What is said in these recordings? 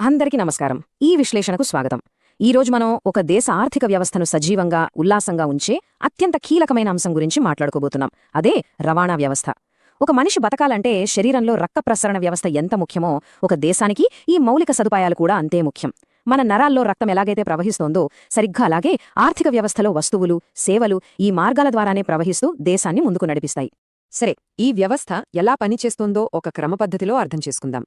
అందరికీ నమస్కారం. ఈ విశ్లేషణకు స్వాగతం. ఈరోజు మనం ఒక దేశ ఆర్థిక వ్యవస్థను సజీవంగా, ఉల్లాసంగా ఉంచే అత్యంత కీలకమైన అంశం గురించి మాట్లాడుకోబోతున్నాం. అదే రవాణా వ్యవస్థ. ఒక మనిషి బతకాలంటే శరీరంలో రక్త ప్రసరణ వ్యవస్థ ఎంత ముఖ్యమో, ఒక దేశానికి ఈ మౌలిక సదుపాయాలు కూడా అంతే ముఖ్యం. మన నరాల్లో రక్తం ఎలాగైతే ప్రవహిస్తోందో, సరిగ్గా అలాగే ఆర్థిక వ్యవస్థలో వస్తువులు, సేవలు ఈ మార్గాల ద్వారానే ప్రవహిస్తూ దేశాన్ని ముందుకు నడిపిస్తాయి. సరే, ఈ వ్యవస్థ ఎలా పనిచేస్తోందో ఒక క్రమపద్ధతిలో అర్థం చేసుకుందాం.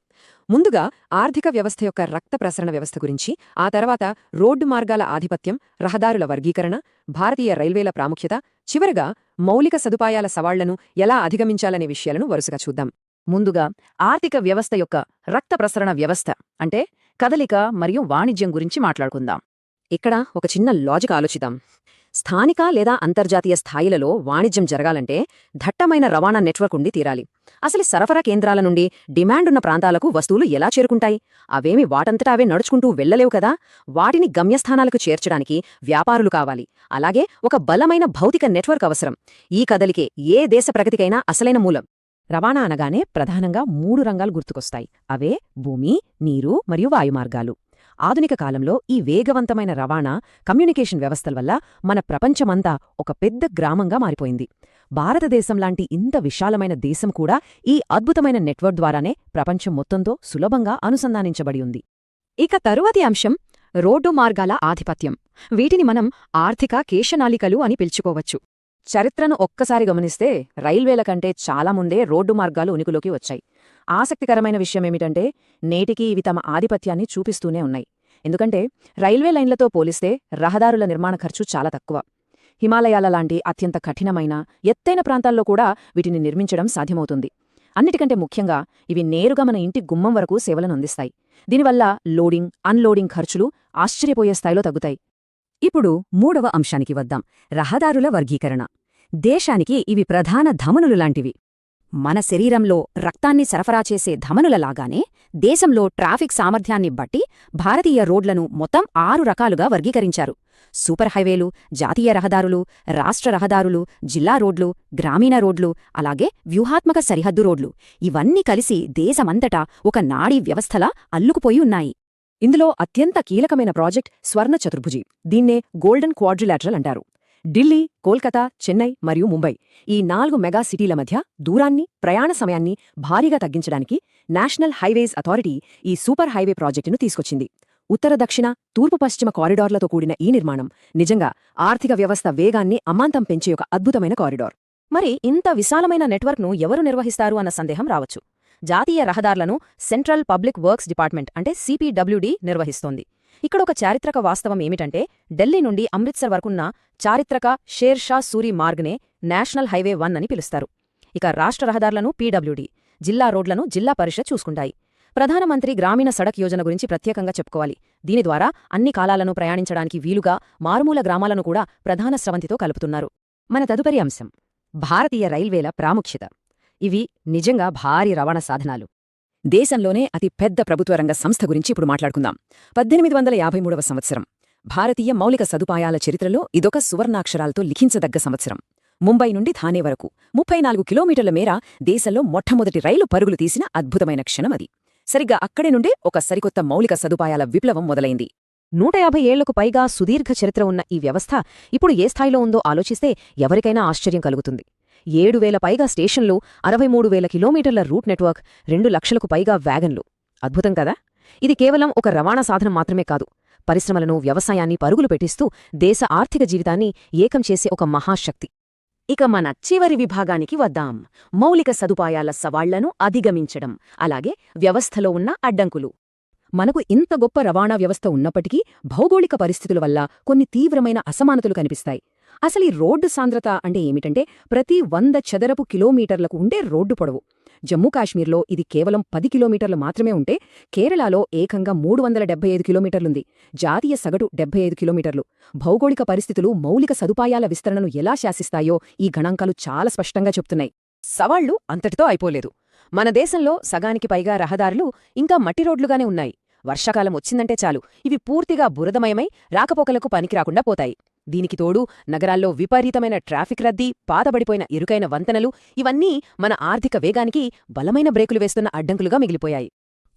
ముందుగా ఆర్థిక వ్యవస్థ యొక్క రక్త ప్రసరణ వ్యవస్థ గురించి, ఆ తర్వాత రోడ్డు మార్గాల ఆధిపత్యం, రహదారుల వర్గీకరణ, భారతీయ రైల్వేల ప్రాముఖ్యత, చివరగా మౌలిక సదుపాయాల సవాళ్లను ఎలా అధిగమించాలనే విషయాలను వరుసగా చూద్దాం. ముందుగా ఆర్థిక వ్యవస్థ యొక్క రక్త ప్రసరణ వ్యవస్థ అంటే కదలిక మరియు వాణిజ్యం గురించి మాట్లాడుకుందాం. ఇక్కడ ఒక చిన్న లాజిక్ ఆలోచిద్దాం. స్థానిక లేదా అంతర్జాతీయ స్థాయిలలో వాణిజ్యం జరగాలంటే దట్టమైన రవాణా నెట్వర్క్ ఉండి తీరాలి. అసలు సరఫరా కేంద్రాల నుండి డిమాండున్న ప్రాంతాలకు వస్తువులు ఎలా చేరుకుంటాయి? అవేమి వాటంతటా అవే నడుచుకుంటూ వెళ్లలేవు కదా. వాటిని గమ్యస్థానాలకు చేర్చడానికి వ్యాపారులు కావాలి. అలాగే ఒక బలమైన భౌతిక నెట్వర్క్ అవసరం. ఈ కదలికే ఏ దేశ ప్రగతికైనా అసలైన మూలం. రవాణా అనగానే ప్రధానంగా 3 రంగాలు గుర్తుకొస్తాయి. అవే భూమి, నీరు మరియు వాయుమార్గాలు. ఆధునిక కాలంలో ఈ వేగవంతమైన రవాణా, కమ్యూనికేషన్ వ్యవస్థల వల్ల మన ప్రపంచమంతా ఒక పెద్ద గ్రామంగా మారిపోయింది. భారతదేశంలాంటి ఇంత విశాలమైన దేశం కూడా ఈ అద్భుతమైన నెట్వర్క్ ద్వారానే ప్రపంచం మొత్తంతో సులభంగా అనుసంధానించబడి ఉంది. ఇక తరువాతి అంశం రోడ్డు మార్గాల ఆధిపత్యం. వీటిని మనం ఆర్థిక కేశనాళికలు అని పిలుచుకోవచ్చు. చరిత్రను ఒక్కసారి గమనిస్తే రైల్వేల కంటే చాలా ముందే రోడ్డు మార్గాలు ఉనికిలోకి వచ్చాయి. ఆసక్తికరమైన విషయమేమిటంటే నేటికీ ఇవి తమ ఆధిపత్యాన్ని చూపిస్తూనే ఉన్నాయి. ఎందుకంటే రైల్వే లైన్లతో పోలిస్తే రహదారుల నిర్మాణ ఖర్చు చాలా తక్కువ. హిమాలయాల లాంటి అత్యంత కఠినమైన, ఎత్తైన ప్రాంతాల్లో కూడా వీటిని నిర్మించడం సాధ్యమవుతుంది. అన్నిటికంటే ముఖ్యంగా ఇవి నేరుగా మన ఇంటి గుమ్మం వరకు సేవలను అందిస్తాయి. దీనివల్ల లోడింగ్, అన్లోడింగ్ ఖర్చులు ఆశ్చర్యపోయే స్థాయిలో తగ్గుతాయి. ఇప్పుడు 3వ అంశానికి వద్దాం. రహదారుల వర్గీకరణ. దేశానికి ఇవి ప్రధాన ధమనులు లాంటివి. మన శరీరంలో రక్తాన్ని సరఫరా చేసే ధమనులలాగానే దేశంలో ట్రాఫిక్ సామర్థ్యాన్ని బట్టి భారతీయ రోడ్లను మొత్తం 6 రకాలుగా వర్గీకరించారు. సూపర్ హైవేలు, జాతీయ రహదారులు, రాష్ట్ర రహదారులు, జిల్లా రోడ్లు, గ్రామీణ రోడ్లు, అలాగే వ్యూహాత్మక సరిహద్దు రోడ్లు. ఇవన్నీ కలిసి దేశమంతటా ఒక నాడీ వ్యవస్థలా అల్లుకుపోయి ఉన్నాయి. ఇందులో అత్యంత కీలకమైన ప్రాజెక్ట్ స్వర్ణ చతుర్భుజి. దీన్నే గోల్డెన్ క్వాడ్రిలాటరల్ అంటారు. ఢిల్లీ, కోల్కతా, చెన్నై మరియు ముంబై ఈ 4 మెగా సిటీల మధ్య దూరాన్ని, ప్రయాణ సమయాన్ని భారీగా తగ్గించడానికి నేషనల్ హైవేస్ అథారిటీ ఈ సూపర్ హైవే ప్రాజెక్టును తీసుకొచ్చింది. ఉత్తర దక్షిణ, తూర్పు పశ్చిమ కారిడార్లతో కూడిన ఈ నిర్మాణం నిజంగా ఆర్థిక వ్యవస్థ వేగాన్ని అమాంతం పెంచే ఒక అద్భుతమైన కారిడార్. మరి ఇంత విశాలమైన నెట్వర్క్ను ఎవరు నిర్వహిస్తారు అన్న సందేహం రావచ్చు. జాతీయ రహదార్లను సెంట్రల్ పబ్లిక్ వర్క్స్ డిపార్ట్మెంట్ అంటే సిపిడబ్ల్యూడి నిర్వహిస్తోంది. ఇక్కడ ఒక చారిత్రక వాస్తవం ఏమిటంటే ఢిల్లీ నుండి అమృత్సర్ వరకున్న చారిత్రక షేర్ షా సూరి మార్గ్నే నేషనల్ హైవే 1 అని పిలుస్తారు. ఇక రాష్ట్ర రహదార్లను పీడబ్ల్యూడి, జిల్లా రోడ్లను జిల్లా పరిషత్ చూసుకుంటాయి. ప్రధానమంత్రి గ్రామీణ సడక్ యోజన గురించి ప్రత్యేకంగా చెప్పుకోవాలి. దీని ద్వారా అన్ని కాలాలను ప్రయాణించడానికి వీలుగా మారుమూల గ్రామాలను కూడా ప్రధాన స్రవంతితో కలుపుతున్నారు. మన తదుపరి అంశం భారతీయ రైల్వేల ప్రాముఖ్యత. ఇవి నిజంగా భారీ రవాణా సాధనాలు. దేశంలోనే అతి పెద్ద ప్రభుత్వ రంగ సంస్థ గురించి ఇప్పుడు మాట్లాడుకుందాం. 1853వ సంవత్సరం. భారతీయ మౌలిక సదుపాయాల చరిత్రలో ఇదొక సువర్ణాక్షరాలతో లిఖించదగ్గ సంవత్సరం. ముంబై నుండి థానే వరకు 34 కిలోమీటర్ల మేర దేశంలో మొట్టమొదటి రైలు పరుగులు తీసిన అద్భుతమైన క్షణమది. సరిగ్గా అక్కడి నుండే ఒక సరికొత్త మౌలిక సదుపాయాల విప్లవం మొదలైంది. 150 ఏళ్లకు పైగా సుదీర్ఘ చరిత్ర ఉన్న ఈ వ్యవస్థ ఇప్పుడు ఏ స్థాయిలో ఉందో ఆలోచిస్తే ఎవరికైనా ఆశ్చర్యం కలుగుతుంది. 7,000 పైగా స్టేషన్లు, 63,000 కిలోమీటర్ల రూట్ నెట్వర్క్, 2 లక్షలకు పైగా వ్యాగన్లు. అద్భుతం కదా. ఇది కేవలం ఒక రవాణా సాధనం మాత్రమే కాదు, పరిశ్రమలను, వ్యవసాయాన్ని పరుగులు పెట్టిస్తూ దేశ ఆర్థిక జీవితాన్ని ఏకం చేసే ఒక మహాశక్తి. ఇక మన చివరి విభాగానికి వద్దాం. మౌలిక సదుపాయాల సవాళ్లను అధిగమించడం, అలాగే వ్యవస్థలో ఉన్న అడ్డంకులు. మనకు ఇంత గొప్ప రవాణా వ్యవస్థ ఉన్నప్పటికీ భౌగోళిక పరిస్థితుల వల్ల కొన్ని తీవ్రమైన అసమానతలు కనిపిస్తాయి. అసలు ఈ రోడ్డు సాంద్రత అంటే ఏమిటంటే ప్రతి 100 చదరపు కిలోమీటర్లకు ఉండే రోడ్డు పొడవు. జమ్మూ కాశ్మీర్లో ఇది కేవలం 10 కిలోమీటర్లు మాత్రమే ఉంటే కేరళలో ఏకంగా 375 కిలోమీటర్లుంది. జాతీయ సగటు 75 కిలోమీటర్లు. భౌగోళిక పరిస్థితులు మౌలిక సదుపాయాల విస్తరణను ఎలా శాసిస్తాయో ఈ గణాంకాలు చాలా స్పష్టంగా చెప్తున్నాయి. సవాళ్లు అంతటితో అయిపోలేదు. మన దేశంలో సగానికి పైగా రహదారులు ఇంకా మట్టి రోడ్లుగానే ఉన్నాయి. వర్షాకాలం వచ్చిందంటే చాలు ఇవి పూర్తిగా బురదమయమై రాకపోకలకు పనికిరాకుండా పోతాయి. దీనికి తోడు నగరాల్లో విపరీతమైన ట్రాఫిక్ రద్దీ, పాతబడిపోయిన ఇరుకైన వంతెనలు, ఇవన్నీ మన ఆర్థిక వేగానికి బలమైన బ్రేకులు వేస్తున్న అడ్డంకులుగా మిగిలిపోయాయి.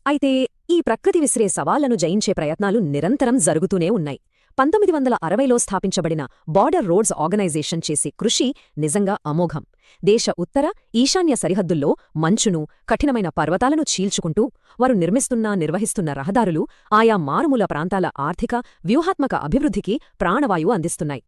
అయితే ఈ ప్రకృతి విసిరే సవాళ్లను జయించే ప్రయత్నాలు నిరంతరం జరుగుతూనే ఉన్నాయి. 1960లో స్థాపించబడిన బార్డర్ రోడ్స్ ఆర్గనైజేషన్ చేసే కృషి నిజంగా అమోఘం. దేశ ఉత్తర, ఈశాన్య సరిహద్దుల్లో మంచును, కఠినమైన పర్వతాలను చీల్చుకుంటూ వారు నిర్వహిస్తున్న రహదారులు ఆయా మారుమూల ప్రాంతాల ఆర్థిక, వ్యూహాత్మక అభివృద్ధికి ప్రాణవాయువు అందిస్తున్నాయి.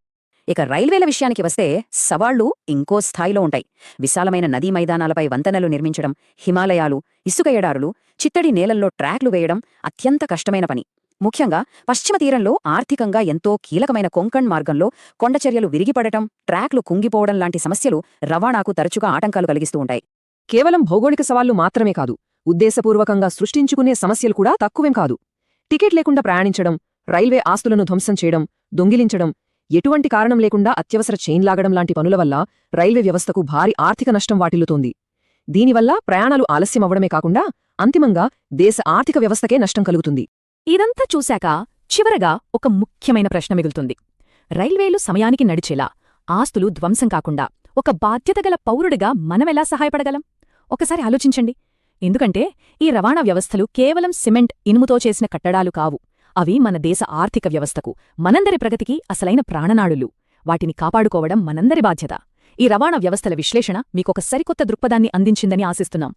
ఇక రైల్వేల విషయానికి వస్తే సవాళ్లు ఇంకో స్థాయిలో ఉంటాయి. విశాలమైన నదీ మైదానాలపై వంతెనలు నిర్మించడం, హిమాలయాలు, ఇసుక ఎడారులు, చిత్తడి నేలల్లో ట్రాక్లు వేయడం అత్యంత కష్టమైన పని. ముఖ్యంగా పశ్చిమ తీరంలో ఆర్థికంగా ఎంతో కీలకమైన కొంకణ్ మార్గంలో కొండచర్యలు విరిగిపడటం, ట్రాక్లు కుంగిపోవడం లాంటి సమస్యలు రవాణాకు తరచుగా ఆటంకాలు కలిగిస్తూ ఉంటాయి. కేవలం భౌగోళిక సవాళ్లు మాత్రమే కాదు, ఉద్దేశపూర్వకంగా సృష్టించుకునే సమస్యలు కూడా తక్కువేం కాదు. టికెట్ లేకుండా ప్రయాణించడం, రైల్వే ఆస్తులను ధ్వంసం చేయడం, దొంగిలించడం, ఎటువంటి కారణం లేకుండా అత్యవసర చైన్ లాగడం లాంటి పనుల వల్ల రైల్వే వ్యవస్థకు భారీ ఆర్థిక నష్టం వాటిల్లుతోంది. దీనివల్ల ప్రయాణాలు ఆలస్యమవ్వడమే కాకుండా అంతిమంగా దేశ ఆర్థిక వ్యవస్థకే నష్టం కలుగుతుంది. ఇదంతా చూశాక చివరగా ఒక ముఖ్యమైన ప్రశ్న మిగులుతుంది. రైల్వేలు సమయానికి నడిచేలా, ఆస్తులు ధ్వంసం కాకుండా ఒక బాధ్యతగల పౌరుడిగా మనమెలా సహాయపడగలం? ఒకసారి ఆలోచించండి. ఎందుకంటే ఈ రవాణా వ్యవస్థలు కేవలం సిమెంట్, ఇనుముతో చేసిన కట్టడాలు కావు. అవి మన దేశ ఆర్థిక వ్యవస్థకు, మనందరి ప్రగతికి అసలైన ప్రాణనాడులు. వాటిని కాపాడుకోవడం మనందరి బాధ్యత. ఈ రవాణా వ్యవస్థల విశ్లేషణ మీకొక సరికొత్త దృక్పథాన్ని అందించిందని ఆశిస్తున్నాం.